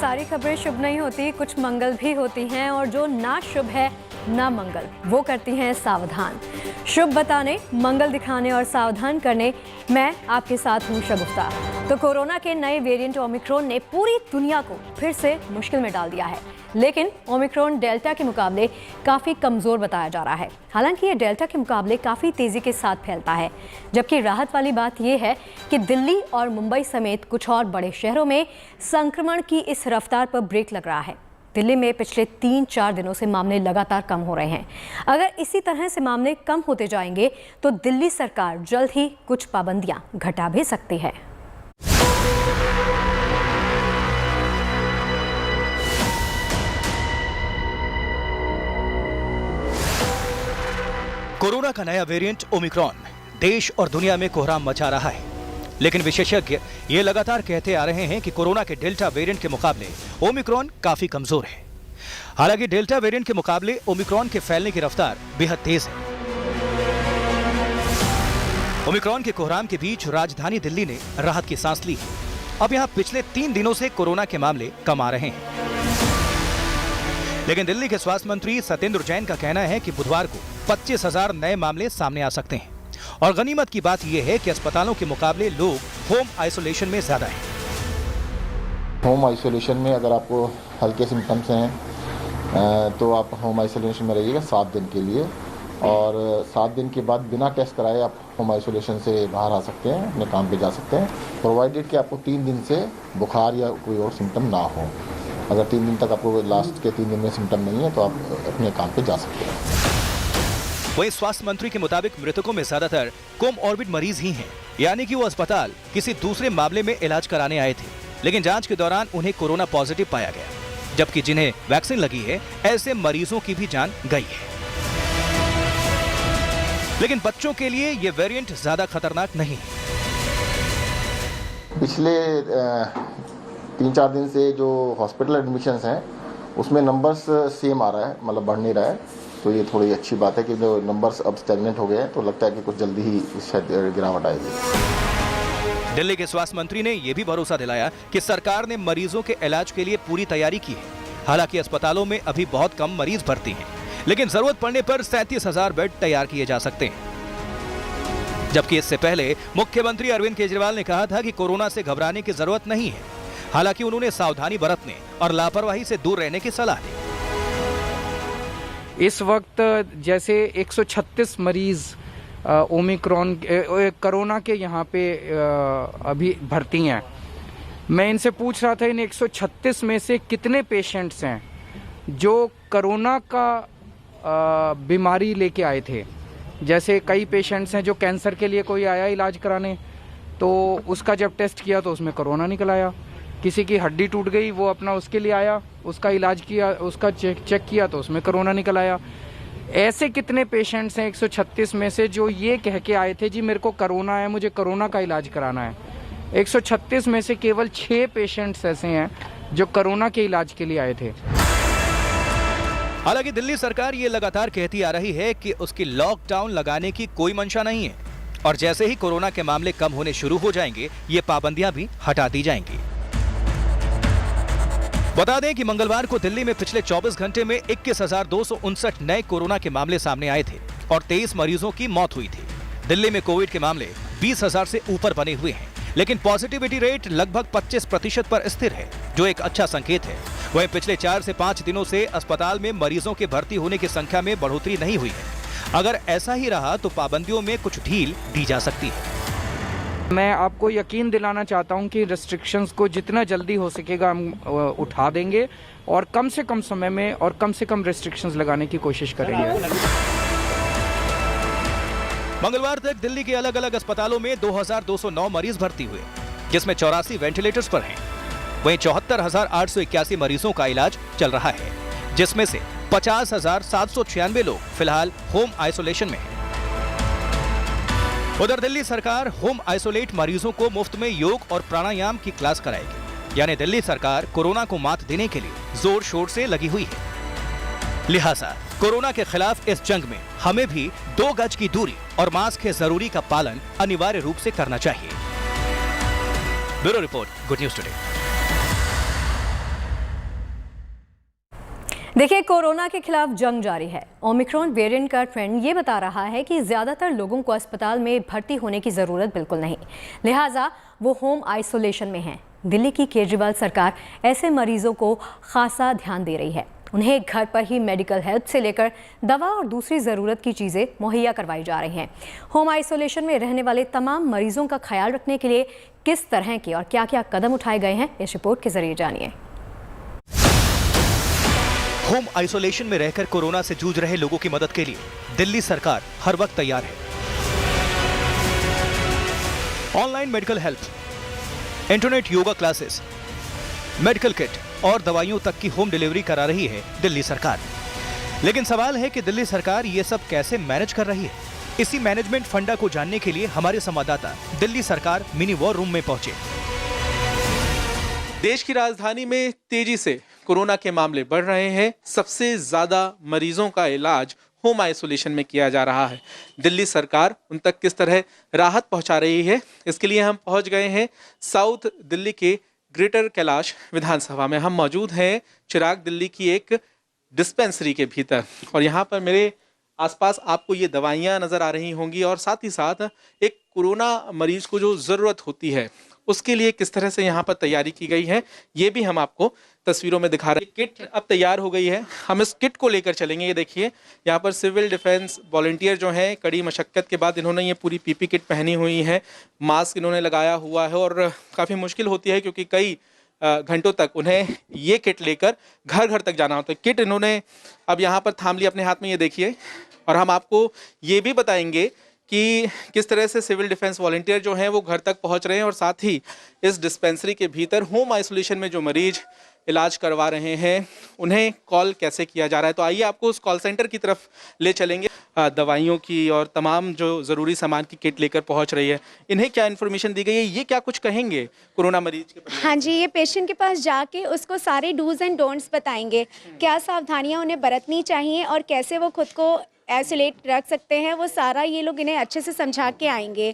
सारी खबरें शुभ नहीं होती, कुछ मंगल भी होती हैं और जो ना शुभ है ना मंगल वो करती हैं सावधान। शुभ बताने, मंगल दिखाने और सावधान करने मैं आपके साथ हूं शगुफ्ता। तो कोरोना के नए वेरिएंट ओमिक्रॉन ने पूरी दुनिया को फिर से मुश्किल में डाल दिया है, लेकिन ओमिक्रॉन डेल्टा के मुकाबले काफ़ी कमज़ोर बताया जा रहा है। हालांकि ये डेल्टा के मुकाबले काफ़ी तेज़ी के साथ फैलता है, जबकि राहत वाली बात यह है कि दिल्ली और मुंबई समेत कुछ और बड़े शहरों में संक्रमण की इस रफ्तार पर ब्रेक लग रहा है। दिल्ली में पिछले 3-4 दिनों से मामले लगातार कम हो रहे हैं। अगर इसी तरह से मामले कम होते जाएंगे तो दिल्ली सरकार जल्द ही कुछ पाबंदियां घटा भी सकती है। कोरोना का नया वेरिएंट ओमिक्रॉन देश और दुनिया में कोहराम मचा रहा है, लेकिन विशेषज्ञ ये लगातार कहते आ रहे हैं कि कोरोना के डेल्टा वेरिएंट के मुकाबले ओमिक्रॉन काफी कमजोर है। हालांकि डेल्टा वेरिएंट के मुकाबले ओमिक्रॉन के फैलने की रफ्तार बेहद तेज है। ओमिक्रॉन के कोहराम के बीच राजधानी दिल्ली ने राहत की सांस ली है। अब यहां पिछले 3 दिनों से कोरोना के मामले कम आ रहे हैं, लेकिन दिल्ली के स्वास्थ्य मंत्री सत्येंद्र जैन का कहना है कि बुधवार को 25,000 नए मामले सामने आ सकते हैं। और गनीमत की बात यह है कि अस्पतालों के मुकाबले लोग होम आइसोलेशन में ज्यादा हैं। होम आइसोलेशन में अगर आपको हल्के सिम्टम्स हैं तो आप होम आइसोलेशन में रहिएगा 7 दिन के लिए, और 7 दिन के बाद बिना टेस्ट कराए आप होम आइसोलेशन से बाहर आ सकते हैं, अपने काम पे जा सकते हैं, प्रोवाइडेड कि आपको 3 दिन से बुखार या कोई और सिम्टम ना हो। अगर 3 दिन तक आपको लास्ट के 3 दिन में सिम्टम नहीं है तो आप अपने काम पे जा सकते हैं। वहीं स्वास्थ्य मंत्री के मुताबिक मृतकों में ज्यादातर कोमॉर्बिड मरीज ही हैं, यानी कि वो अस्पताल किसी दूसरे मामले में इलाज कराने आए थे, लेकिन जांच के दौरान उन्हें कोरोना पॉजिटिव पाया गया, जबकि जिन्हें वैक्सीन लगी है ऐसे मरीजों की भी जान गई है। लेकिन बच्चों के लिए ये वेरिएंट ज्यादा खतरनाक नहीं है। पिछले 3-4 दिन से जो हॉस्पिटल एडमिशंस हैं उसमें नंबर्स सेम आ रहा है, मतलब बढ़ नहीं रहा है, तो ये थोड़ी अच्छी बात है कि जो नंबर्स अब स्टैग्नेंट हो गए हैं, तो लगता है कि कुछ जल्दी ही शायद गिरावट आएगी। दिल्ली के स्वास्थ्य मंत्री ने यह भी भरोसा दिलाया कि सरकार ने मरीजों के इलाज के लिए पूरी तैयारी की है। हालांकि अस्पतालों में अभी बहुत कम मरीज भर्ती हैं, लेकिन जरूरत पड़ने पर 37,000 बेड तैयार किए जा सकते हैं। जबकि इससे पहले मुख्यमंत्री अरविंद केजरीवाल ने कहा था कि कोरोना से घबराने की जरूरत नहीं है। हालांकि उन्होंने सावधानी बरतने और लापरवाही से दूर रहने की सलाह दी। इस वक्त जैसे 136 मरीज ओमिक्रॉन कोरोना के यहाँ पे अभी भर्ती हैं। मैं इनसे पूछ रहा था इन 136 में से कितने पेशेंट्स हैं जो कोरोना का बीमारी लेके आए थे। जैसे कई पेशेंट्स हैं जो कैंसर के लिए कोई आया इलाज कराने, तो उसका जब टेस्ट किया तो उसमें कोरोना निकल आया। किसी की हड्डी टूट गई, वो अपना उसके लिए आया, उसका इलाज किया, उसका चेक किया तो उसमें कोरोना निकल आया। ऐसे कितने पेशेंट्स हैं 136 में से जो ये कह के आए थे जी मेरे को कोरोना है, मुझे कोरोना का इलाज कराना है। 136 में से केवल 6 पेशेंट्स ऐसे हैं जो कोरोना के इलाज के लिए आए थे। हालांकि दिल्ली सरकार ये लगातार कहती आ रही है कि उसकी लॉकडाउन लगाने की कोई मंशा नहीं है, और जैसे ही कोरोना के मामले कम होने शुरू हो जाएंगे ये पाबंदियां भी हटा दी जाएंगी। बता दें कि मंगलवार को दिल्ली में पिछले 24 घंटे में 21,259 नए कोरोना के मामले सामने आए थे और 23 मरीजों की मौत हुई थी। दिल्ली में कोविड के मामले 20,000 से ऊपर बने हुए हैं, लेकिन पॉजिटिविटी रेट लगभग 25% पर स्थिर है, जो एक अच्छा संकेत है। वहीं पिछले 4 से 5 दिनों से अस्पताल में मरीजों के भर्ती होने की संख्या में बढ़ोतरी नहीं हुई है। अगर ऐसा ही रहा तो पाबंदियों में कुछ ढील दी जा सकती है। मैं आपको यकीन दिलाना चाहता हूं कि रेस्ट्रिक्शंस को जितना जल्दी हो सकेगा हम उठा देंगे और कम से कम समय में और कम से कम रेस्ट्रिक्शंस लगाने की कोशिश करेंगे। मंगलवार तक दिल्ली के अलग अलग अस्पतालों में 2,209 मरीज भर्ती हुए, जिसमें 84 वेंटिलेटर्स पर हैं। वहीं 74,881 मरीजों का इलाज चल रहा है, जिसमें से 50,796 लोग फिलहाल होम आइसोलेशन में हैं। उधर दिल्ली सरकार होम आइसोलेट मरीजों को मुफ्त में योग और प्राणायाम की क्लास कराएगी, यानी दिल्ली सरकार कोरोना को मात देने के लिए जोर शोर से लगी हुई है। लिहाजा कोरोना के खिलाफ इस जंग में हमें भी 2 गज की दूरी और मास्क के जरूरी का पालन अनिवार्य रूप से करना चाहिए। Bureau report, good news today. देखिए, कोरोना के खिलाफ जंग जारी है। ओमिक्रॉन वेरिएंट का ट्रेंड ये बता रहा है कि ज़्यादातर लोगों को अस्पताल में भर्ती होने की ज़रूरत बिल्कुल नहीं, लिहाजा वो होम आइसोलेशन में हैं। दिल्ली की केजरीवाल सरकार ऐसे मरीजों को खासा ध्यान दे रही है। उन्हें घर पर ही मेडिकल हेल्प से लेकर दवा और दूसरी ज़रूरत की चीज़ें मुहैया करवाई जा रही हैं। होम आइसोलेशन में रहने वाले तमाम मरीजों का ख्याल रखने के लिए किस तरह के और क्या क्या कदम उठाए गए हैं, इस रिपोर्ट के जरिए जानिए। होम आइसोलेशन में रहकर कोरोना से जूझ रहे लोगों की मदद के लिए दिल्ली सरकार हर वक्त तैयार है। Online medical help, internet yoga classes, medical kit और दवाइयों तक की होम डिलीवरी करा रही है दिल्ली सरकार। लेकिन सवाल है कि दिल्ली सरकार ये सब कैसे मैनेज कर रही है। इसी मैनेजमेंट फंडा को जानने के लिए हमारे संवाददाता दिल्ली सरकार मिनी वॉर रूम में पहुंचे। देश की राजधानी में तेजी से कोरोना के मामले बढ़ रहे हैं। सबसे ज्यादा मरीजों का इलाज होम आइसोलेशन में किया जा रहा है। दिल्ली सरकार उन तक किस तरह राहत पहुंचा रही है, इसके लिए हम पहुंच गए हैं साउथ दिल्ली के ग्रेटर कैलाश विधानसभा में। हम मौजूद हैं चिराग दिल्ली की एक डिस्पेंसरी के भीतर और यहाँ पर मेरे आसपास आपको ये दवाइयाँ नज़र आ रही होंगी और साथ ही साथ एक कोरोना मरीज को जो ज़रूरत होती है उसके लिए किस तरह से यहाँ पर तैयारी की गई है, ये भी हम आपको तस्वीरों में दिखा रहे हैं। किट अब तैयार हो गई है, हम इस किट को लेकर चलेंगे। ये देखिए, यहाँ पर सिविल डिफेंस वॉलंटियर जो हैं, कड़ी मशक्क़त के बाद इन्होंने ये पूरी पीपी किट पहनी हुई है, मास्क इन्होंने लगाया हुआ है और काफ़ी मुश्किल होती है क्योंकि कई घंटों तक उन्हें ये किट लेकर घर घर तक जाना होता है। किट इन्होंने अब यहाँ पर थाम ली अपने हाथ में, ये देखिए। और हम आपको ये भी बताएंगे कि किस तरह से सिविल डिफेंस वॉलंटियर जो हैं वो घर तक पहुंच रहे हैं और साथ ही इस डिस्पेंसरी के भीतर होम आइसोलेशन में जो मरीज इलाज करवा रहे हैं उन्हें कॉल कैसे किया जा रहा है। तो आइए आपको उस कॉल सेंटर की तरफ ले चलेंगे। दवाइयों की और तमाम जो ज़रूरी सामान की किट लेकर पहुंच रही है, इन्हें क्या इन्फॉर्मेशन दी गई है, ये क्या कुछ कहेंगे कोरोना मरीज के? हाँ जी, ये पेशेंट के पास जाके उसको सारे डूज एंड डोंट्स बताएंगे, क्या सावधानियां उन्हें बरतनी चाहिए और कैसे वो खुद को आइसोलेट रख सकते हैं। वो सारा ये लोग इन्हें अच्छे से समझा के आएंगे।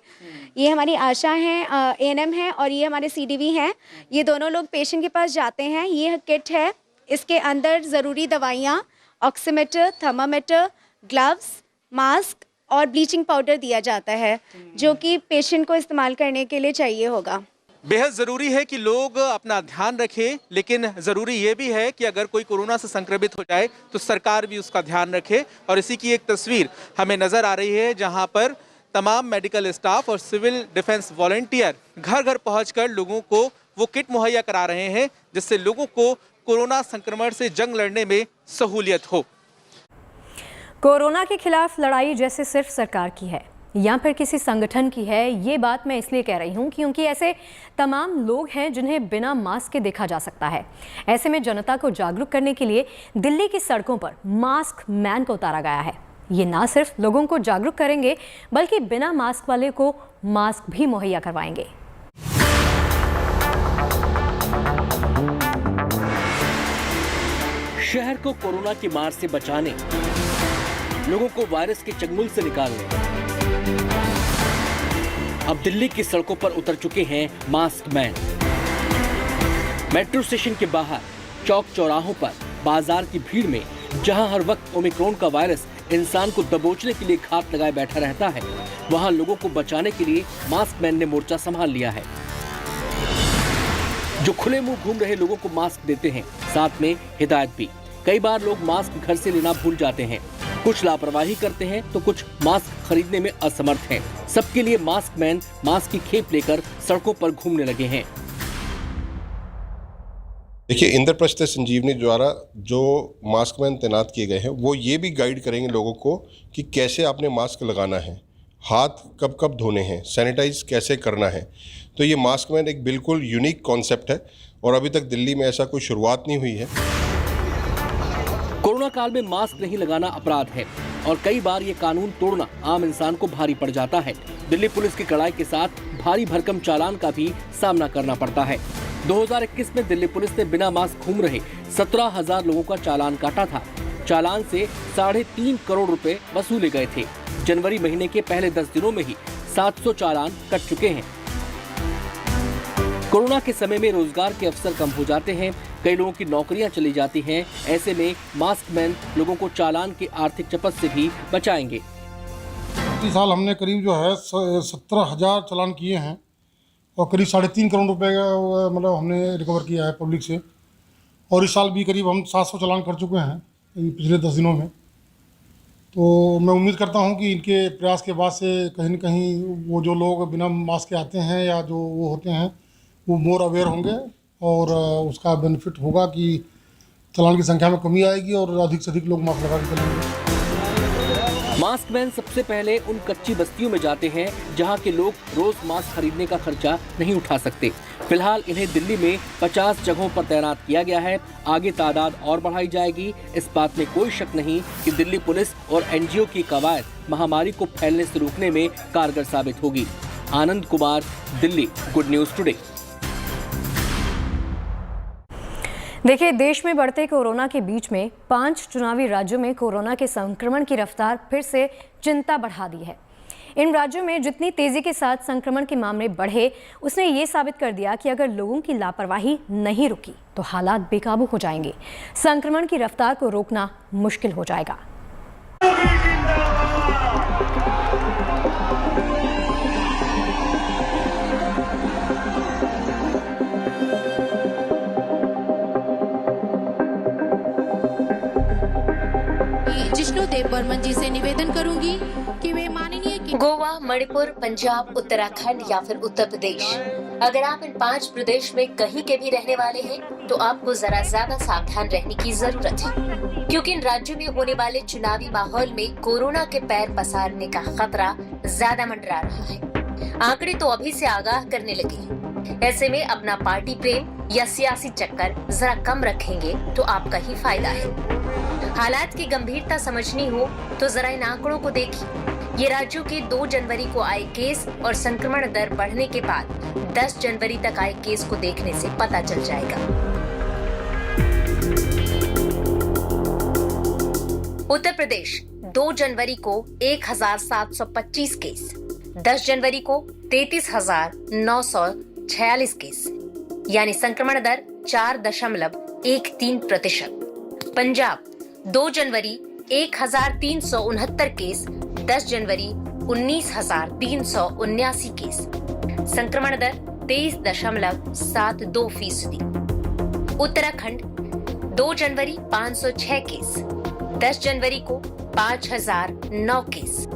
ये हमारी आशा हैं, एएनएम हैं और ये हमारे सीडीवी हैं। ये दोनों लोग पेशेंट के पास जाते हैं। ये किट है, इसके अंदर ज़रूरी दवाइयाँ, ऑक्सीमीटर, थर्मामीटर, ग्लव्स, मास्क और ब्लीचिंग पाउडर दिया जाता है जो कि पेशेंट को इस्तेमाल करने के लिए चाहिए होगा। बेहद ज़रूरी है कि लोग अपना ध्यान रखें, लेकिन ज़रूरी ये भी है कि अगर कोई कोरोना से संक्रमित हो जाए तो सरकार भी उसका ध्यान रखे। और इसी की एक तस्वीर हमें नज़र आ रही है जहां पर तमाम मेडिकल स्टाफ और सिविल डिफेंस वॉलंटियर घर घर पहुंचकर लोगों को वो किट मुहैया करा रहे हैं जिससे लोगों को कोरोना संक्रमण से जंग लड़ने में सहूलियत हो। कोरोना के खिलाफ लड़ाई जैसे सिर्फ सरकार की है या फिर किसी संगठन की है, ये बात मैं इसलिए कह रही हूँ क्योंकि ऐसे तमाम लोग हैं जिन्हें बिना मास्क के देखा जा सकता है। ऐसे में जनता को जागरूक करने के लिए दिल्ली की सड़कों पर मास्क मैन को उतारा गया है। ये ना सिर्फ लोगों को जागरूक करेंगे बल्कि बिना मास्क वाले को मास्क भी मुहैया करवाएंगे। शहर को कोरोना की मार से बचाने, लोगों को वायरस के चंगुल से निकालने अब दिल्ली की सड़कों पर उतर चुके हैं मास्क मैन। मेट्रो स्टेशन के बाहर, चौक चौराहों पर, बाजार की भीड़ में जहां हर वक्त ओमिक्रॉन का वायरस इंसान को दबोचने के लिए घात लगाए बैठा रहता है, वहां लोगों को बचाने के लिए मास्क मैन ने मोर्चा संभाल लिया है। जो खुले मुंह घूम रहे लोगों को मास्क देते हैं, साथ में हिदायत भी। कई बार लोग मास्क घर से लेना भूल जाते हैं, कुछ लापरवाही करते हैं तो कुछ मास्क खरीदने में असमर्थ हैं। सबके लिए मास्क मैन मास्क की खेप लेकर सड़कों पर घूमने लगे हैं। देखिए, इंद्रप्रस्थ संजीवनी द्वारा जो मास्क मैन तैनात किए गए हैं वो ये भी गाइड करेंगे लोगों को कि कैसे आपने मास्क लगाना है, हाथ कब कब धोने हैं, सैनिटाइज कैसे करना है। तो ये मास्क मैन एक बिल्कुल यूनिक कॉन्सेप्ट है और अभी तक दिल्ली में ऐसा कोई शुरुआत नहीं हुई है। कोरोना काल में मास्क नहीं लगाना अपराध है और कई बार ये कानून तोड़ना आम इंसान को भारी पड़ जाता है। दिल्ली पुलिस की कड़ाई के साथ भारी भरकम चालान का भी सामना करना पड़ता है। 2021 में दिल्ली पुलिस ने बिना मास्क घूम रहे 17,000 लोगों का चालान काटा था। चालान से 3.5 करोड़ रुपए वसूले गए थे। जनवरी महीने के पहले 10 दिनों में ही 700 चालान कट चुके हैं। कोरोना के समय में रोजगार के अवसर कम हो जाते हैं, कई लोगों की नौकरियां चली जाती हैं। ऐसे में मास्क मैन लोगों को चालान के आर्थिक चपत से भी बचाएंगे। इस साल हमने करीब जो है 17,000 चालान किए हैं और करीब 3.5 करोड़ रुपए का मतलब हमने रिकवर किया है पब्लिक से। और इस साल भी करीब हम 700 चालान कर चुके हैं पिछले 10 दिनों में। तो मैं उम्मीद करता हूं कि इनके प्रयास के बाद से कहीं न कहीं वो जो लोग बिना मास्क के आते हैं या जो वो होते हैं वो मोर अवेयर होंगे और उसका बेनिफिट होगा कि चालान की संख्या में कमी आएगी और अधिक से अधिक लोग मास्क लगा के चलेंगे। मास्क मैन सबसे पहले उन कच्ची बस्तियों में जाते हैं जहां के लोग रोज मास्क खरीदने का खर्चा नहीं उठा सकते। फिलहाल इन्हें दिल्ली में 50 जगहों पर तैनात किया गया है। आगे तादाद और बढ़ाई जाएगी। इस बात में कोई शक नहीं कि दिल्ली पुलिस और एनजीओ की कवायद महामारी को फैलने से रोकने में कारगर साबित होगी। Anand Kumar, Delhi, good news today. देखिए, देश में बढ़ते कोरोना के बीच में 5 चुनावी राज्यों में कोरोना के संक्रमण की रफ्तार फिर से चिंता बढ़ा दी है। इन राज्यों में जितनी तेजी के साथ संक्रमण के मामले बढ़े, उसने ये साबित कर दिया कि अगर लोगों की लापरवाही नहीं रुकी तो हालात बेकाबू हो जाएंगे। संक्रमण की रफ्तार को रोकना मुश्किल हो जाएगा। जिष्णु देव बर्मन जी से निवेदन करूंगी कि वे माननीय गोवा, मणिपुर, पंजाब, उत्तराखंड या फिर उत्तर प्रदेश, अगर आप इन 5 प्रदेश में कहीं के भी रहने वाले हैं तो आपको जरा ज्यादा सावधान रहने की जरूरत है, क्योंकि इन राज्यों में होने वाले चुनावी माहौल में कोरोना के पैर पसारने का खतरा ज्यादा मंडरा रहा है। आंकड़े तो अभी से आगाह करने लगे हैं। ऐसे में अपना पार्टी प्रेम या सियासी चक्कर जरा कम रखेंगे तो आपका ही फायदा है। हालात की गंभीरता समझनी हो तो जरा इन आंकड़ों को देखिए। ये राज्यों के 2 जनवरी को आए केस और संक्रमण दर बढ़ने के बाद 10 जनवरी तक आए केस को देखने से पता चल जाएगा। उत्तर प्रदेश 2 जनवरी को 1,725 केस, 10 जनवरी को 33,946 केस, यानी संक्रमण दर 4.13%। पंजाब 2 जनवरी 1,369 केस, 10 जनवरी 19,379 केस, संक्रमण दर 23.72%। उत्तराखंड 2 जनवरी 506 केस, 10 जनवरी को 5,009 केस,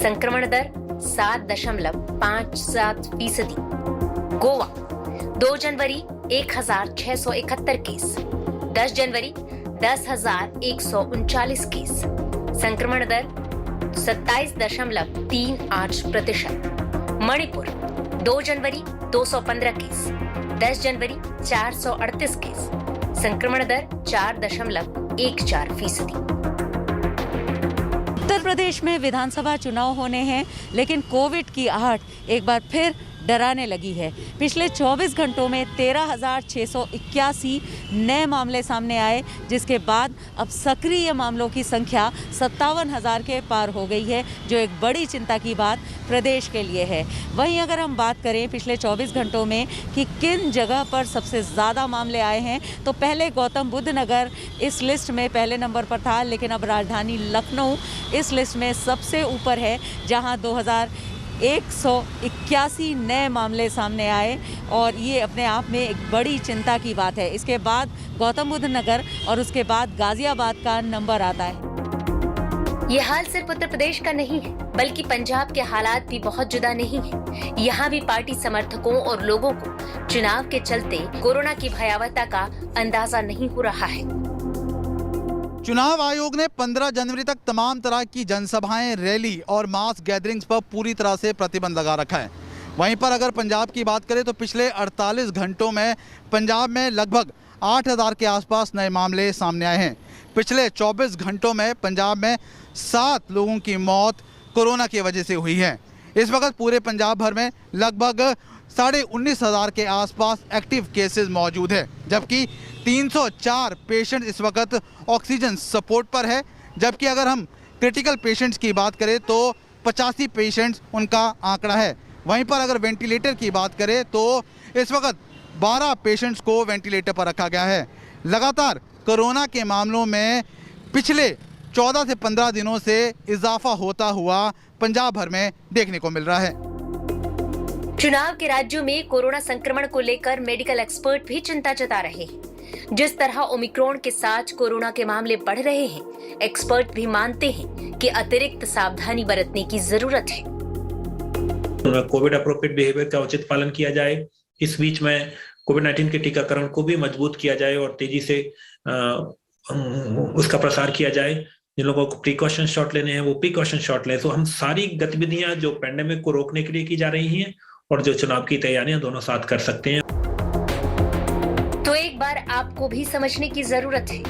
संक्रमण दर 7.57%। गोवा 2 जनवरी 1,671 केस, 10 जनवरी 10,139 केस, संक्रमण दर 27.38%। मणिपुर 2 जनवरी 215 केस, 10 जनवरी 438 केस, संक्रमण दर 4.14%। उत्तर प्रदेश में विधानसभा चुनाव होने हैं, लेकिन कोविड की आहट एक बार फिर डराने लगी है। पिछले 24 घंटों में 13,681 नए मामले सामने आए, जिसके बाद अब सक्रिय मामलों की संख्या 57,000 के पार हो गई है, जो एक बड़ी चिंता की बात प्रदेश के लिए है। वहीं अगर हम बात करें पिछले 24 घंटों में कि किन जगह पर सबसे ज़्यादा मामले आए हैं, तो पहले गौतम बुद्ध नगर इस लिस्ट में पहले नंबर पर था, लेकिन अब राजधानी लखनऊ इस लिस्ट में सबसे ऊपर है, जहां 2,181 नए मामले सामने आए, और ये अपने आप में एक बड़ी चिंता की बात है। इसके बाद गौतम बुद्ध नगर और उसके बाद गाजियाबाद का नंबर आता है। ये हाल सिर्फ उत्तर प्रदेश का नहीं है, बल्कि पंजाब के हालात भी बहुत जुदा नहीं है। यहाँ भी पार्टी समर्थकों और लोगों को चुनाव के चलते कोरोना की भयावहता का अंदाजा नहीं हो रहा है। चुनाव आयोग ने 15 जनवरी तक तमाम तरह की जनसभाएं, रैली और मास गैदरिंग्स पर पूरी तरह से प्रतिबंध लगा रखा है। वहीं पर अगर पंजाब की बात करें तो पिछले 48 घंटों में पंजाब में लगभग 8,000 के आसपास नए मामले सामने आए हैं। पिछले 24 घंटों में पंजाब में 7 लोगों की मौत कोरोना की वजह से हुई है। इस वक्त पूरे पंजाब भर में लगभग 19,500 के आसपास एक्टिव केसेस मौजूद है, जबकि 304 पेशेंट इस वक्त ऑक्सीजन सपोर्ट पर है। जबकि अगर हम क्रिटिकल पेशेंट्स की बात करें तो 85 पेशेंट्स उनका आंकड़ा है। वहीं पर अगर वेंटिलेटर की बात करें तो इस वक्त 12 पेशेंट्स को वेंटिलेटर पर रखा गया है। लगातार कोरोना के मामलों में पिछले 14 से 15 दिनों से इजाफा होता हुआ पंजाब भर में देखने को मिल रहा है। चुनाव के राज्यों में कोरोना संक्रमण को लेकर मेडिकल एक्सपर्ट भी चिंता जता रहे हैं। जिस तरह ओमिक्रॉन के साथ कोरोना के मामले बढ़ रहे हैं, एक्सपर्ट भी मानते हैं कि अतिरिक्त सावधानी बरतने की जरूरत है। कोविड अप्रोप्रिएट बिहेवियर का उचित पालन किया जाए। इस बीच में कोविड-19 के टीकाकरण को भी मजबूत किया जाए और तेजी से उसका प्रसार किया जाए। जिन लोगों को प्रिकॉशन शॉट लेने हैं वो प्रिकॉशन शॉट लें। तो हम सारी गतिविधियां जो पैंडेमिक को रोकने के लिए की जा रही हैं और जो चुनाव की तैयारियां दोनों साथ कर सकते हैं। तो एक बार आपको भी समझने की जरूरत है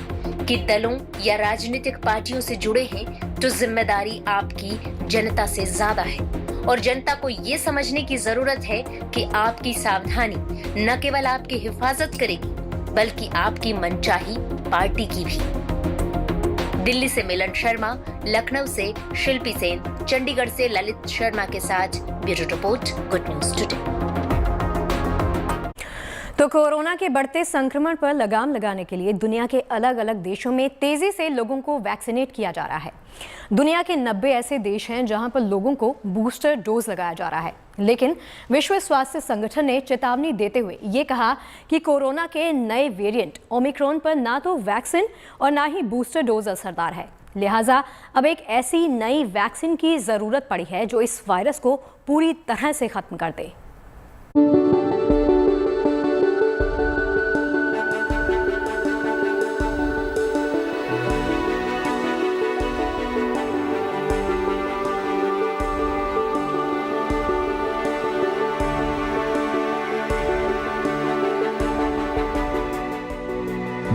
कि दलों या राजनीतिक पार्टियों से जुड़े हैं तो जिम्मेदारी आपकी जनता से ज्यादा है और जनता को ये समझने की जरूरत है कि आपकी सावधानी न केवल आपकी हिफाजत करेगी बल्कि आपकी मनचाही पार्टी की भी। दिल्ली से मिलन शर्मा, लखनऊ से शिल्पी सेन, चंडीगढ़ से ललित शर्मा के साथ bureau report, good news today. तो कोरोना के बढ़ते संक्रमण पर लगाम लगाने के लिए दुनिया के अलग अलग देशों में तेजी से लोगों को वैक्सीनेट किया जा रहा है। दुनिया के 90 ऐसे देश हैं जहां पर लोगों को बूस्टर डोज लगाया जा रहा है, लेकिन विश्व स्वास्थ्य संगठन ने चेतावनी देते हुए ये कहा कि कोरोना के नए वेरिएंट ओमिक्रॉन पर ना तो वैक्सीन और ना ही बूस्टर डोज असरदार है। लिहाजा अब एक ऐसी नई वैक्सीन की जरूरत पड़ी है जो इस वायरस को पूरी तरह से खत्म कर दे।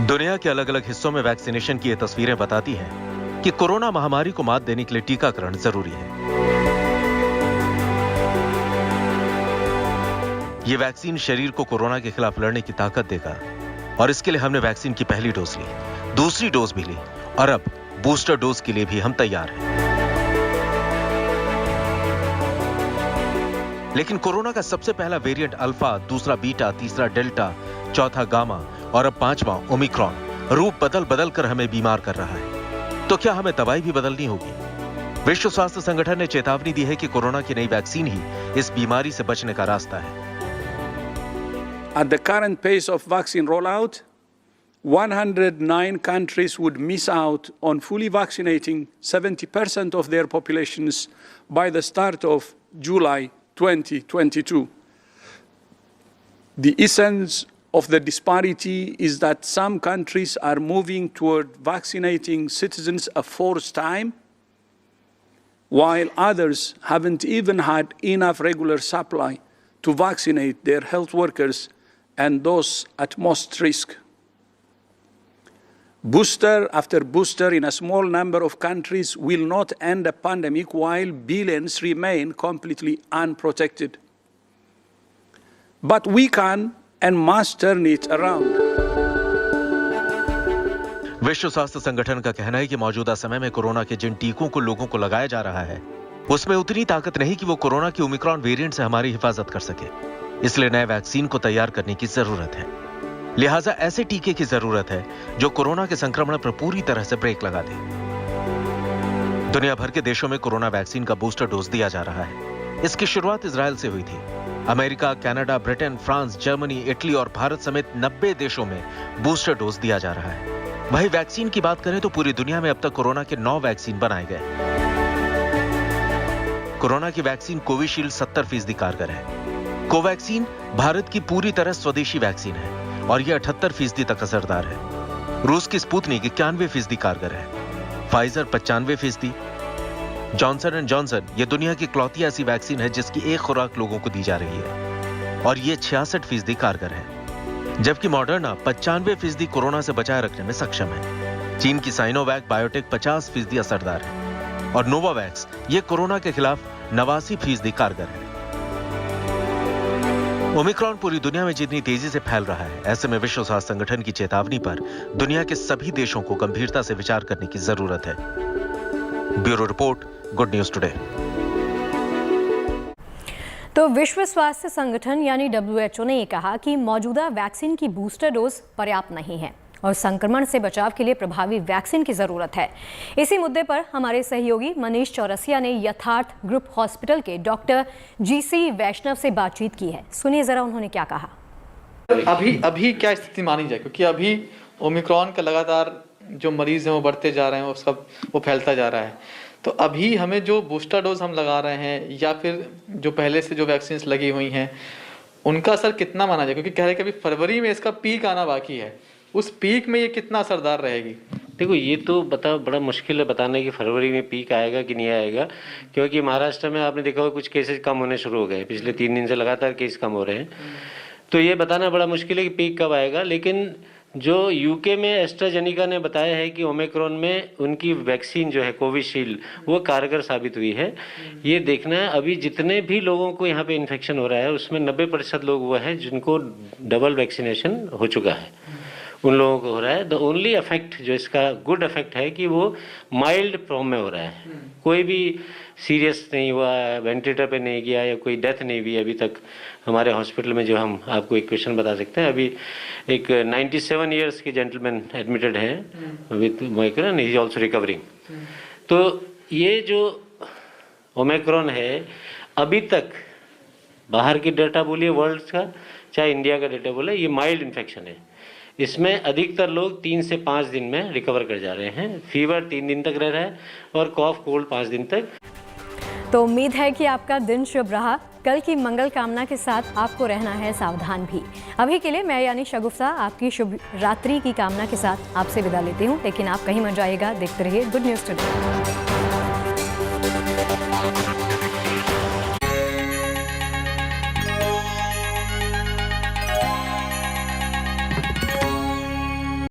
दुनिया के अलग अलग हिस्सों में वैक्सीनेशन की ये तस्वीरें बताती हैं कि कोरोना महामारी को मात देने के लिए टीकाकरण जरूरी है। ये वैक्सीन शरीर को कोरोना के खिलाफ लड़ने की ताकत देगा और इसके लिए हमने वैक्सीन की पहली डोज ली, दूसरी डोज भी ली और अब बूस्टर डोज के लिए भी हम तैयार हैं। लेकिन कोरोना का सबसे पहला वेरिएंट अल्फा, दूसरा बीटा, तीसरा डेल्टा, चौथा गामा और अब पांचवा ओमिक्रॉन रूप बदल बदल कर हमें बीमार कर रहा है। तो क्या हमें दवाई भी बदलनी होगी? विश्व स्वास्थ्य संगठन ने चेतावनी दी है कि कोरोना की नई वैक्सीन ही इस बीमारी से बचने का रास्ता है। At the current pace of vaccine rollout, 109 countries would miss out on fully vaccinating 70% of their populations by the start of July 2022. The essence of the disparity is that some countries are moving toward vaccinating citizens a fourth time, while others haven't even had enough regular supply to vaccinate their health workers and those at most risk. Booster after booster in a small number of countries will not end a pandemic while billions remain completely unprotected. But we can and must turn it around. विश्व स्वास्थ्य संगठन का कहना है कि मौजूदा समय में कोरोना के जिन टीकों को लोगों को लगाया जा रहा है उसमें उतनी ताकत नहीं कि वो कोरोना के ओमिक्रॉन वेरिएंट से हमारी हिफाजत कर सके। इसलिए नए वैक्सीन को तैयार करने की जरूरत है। लिहाजा ऐसे टीके की जरूरत है जो कोरोना के संक्रमण पर पूरी तरह से ब्रेक लगा दे। दुनिया भर के देशों में कोरोना वैक्सीन का बूस्टर डोज दिया जा रहा है। इसकी शुरुआत इजराइल से हुई थी। America, Canada, Britain, France, Germany, Italy और भारत समेत 90 देशों में बूस्टर डोज दिया जा रहा है। वहीं वैक्सीन की बात करें तो पूरी दुनिया में अब तक कोरोना के 9 वैक्सीन बनाए गए। कोरोना की वैक्सीन कोविशील्ड 70% कारगर है। कोवैक्सीन भारत की पूरी तरह स्वदेशी वैक्सीन है और यह 78% तक असरदार है। रूस की स्पुतनिक 91% कारगर है। फाइजर 95%। जॉनसन एंड जॉनसन ये दुनिया की इकलौती ऐसी वैक्सीन है जिसकी एक खुराक लोगों को दी जा रही है और ये 66% कारगर है। जबकि मॉडर्ना 95% कोरोना से बचाए रखने में सक्षम है। चीन की साइनोवैक बायोटेक 50% असरदार है और नोवावैक्स ये कोरोना के खिलाफ 89% कारगर है। ओमिक्रॉन पूरी दुनिया में जितनी तेजी से फैल रहा है, ऐसे में विश्व स्वास्थ्य संगठन की चेतावनी पर दुनिया के सभी देशों को गंभीरता से विचार करने की जरूरत है। Bureau report, good news today. तो विश्व स्वास्थ्य संगठन यानी WHO ने ये कहा कि मौजूदा वैक्सीन की बूस्टर डोज पर्याप्त नहीं है और संक्रमण से बचाव के लिए प्रभावी वैक्सीन की जरूरत है। इसी मुद्दे पर हमारे सहयोगी मनीष चौरसिया ने यथार्थ ग्रुप हॉस्पिटल के डॉक्टर GC वैष्णव से बातचीत की है। सुनिए जरा उन्होंने क्या कहा। अभी क्या स्थिति मानी जाए, क्योंकि अभी ओमिक्रॉन का लगातार जो मरीज हैं वो बढ़ते जा रहे हैं, वो फैलता जा रहा है। तो अभी हमें जो बूस्टर डोज हम लगा रहे हैं या फिर जो पहले से जो वैक्सीन लगी हुई हैं उनका असर कितना माना जाए, क्योंकि कह रहे हैं कि अभी फरवरी में इसका पीक आना बाकी है, उस पीक में ये कितना असरदार रहेगी? देखो, ये तो बड़ा मुश्किल है बताना कि फरवरी में पीक आएगा कि नहीं आएगा, क्योंकि महाराष्ट्र में आपने देखा होगा कुछ केसेस कम होने शुरू हो गए, पिछले 3 दिन से लगातार केस कम हो रहे हैं। तो ये बताना बड़ा मुश्किल है कि पीक कब आएगा। लेकिन जो यूके में एस्ट्राजेनिका ने बताया है कि ओमिक्रॉन में उनकी वैक्सीन जो है कोविशील्ड वो कारगर साबित हुई है। ये देखना है, अभी जितने भी लोगों को यहाँ पे इन्फेक्शन हो रहा है उसमें 90% लोग वो हैं जिनको डबल वैक्सीनेशन हो चुका है, उन लोगों को हो रहा है। द ओनली इफेक्ट जो इसका गुड इफेक्ट है कि वो माइल्ड फॉर्म में हो रहा है, कोई भी सीरियस नहीं हुआ, वेंटिलेटर पे नहीं गया या कोई डेथ नहीं हुई अभी तक हमारे हॉस्पिटल में। जो हम आपको एक क्वेश्चन बता सकते हैं, अभी एक 97 ईयर्स के जेंटलमैन एडमिटेड हैं with Omicron, he is also recovering. तो ये जो ओमिक्रॉन है अभी तक बाहर की डेटा बोलिए वर्ल्ड का चाहे इंडिया का डेटा बोले, ये माइल्ड इन्फेक्शन है। इसमें अधिकतर लोग 3 से 5 दिन में रिकवर कर जा रहे हैं, फीवर 3 दिन तक रह रहा है और कॉफ कोल्ड 5 दिन तक। तो उम्मीद है कि आपका दिन शुभ रहा। कल की मंगल कामना के साथ आपको रहना है सावधान भी। अभी के लिए मैं यानी शगुफ्ता आपकी शुभ रात्रि की कामना के साथ आपसे विदा लेती हूँ, लेकिन आप कहीं मत जाइएगा, देखते रहिए गुड न्यूज़ टुडे।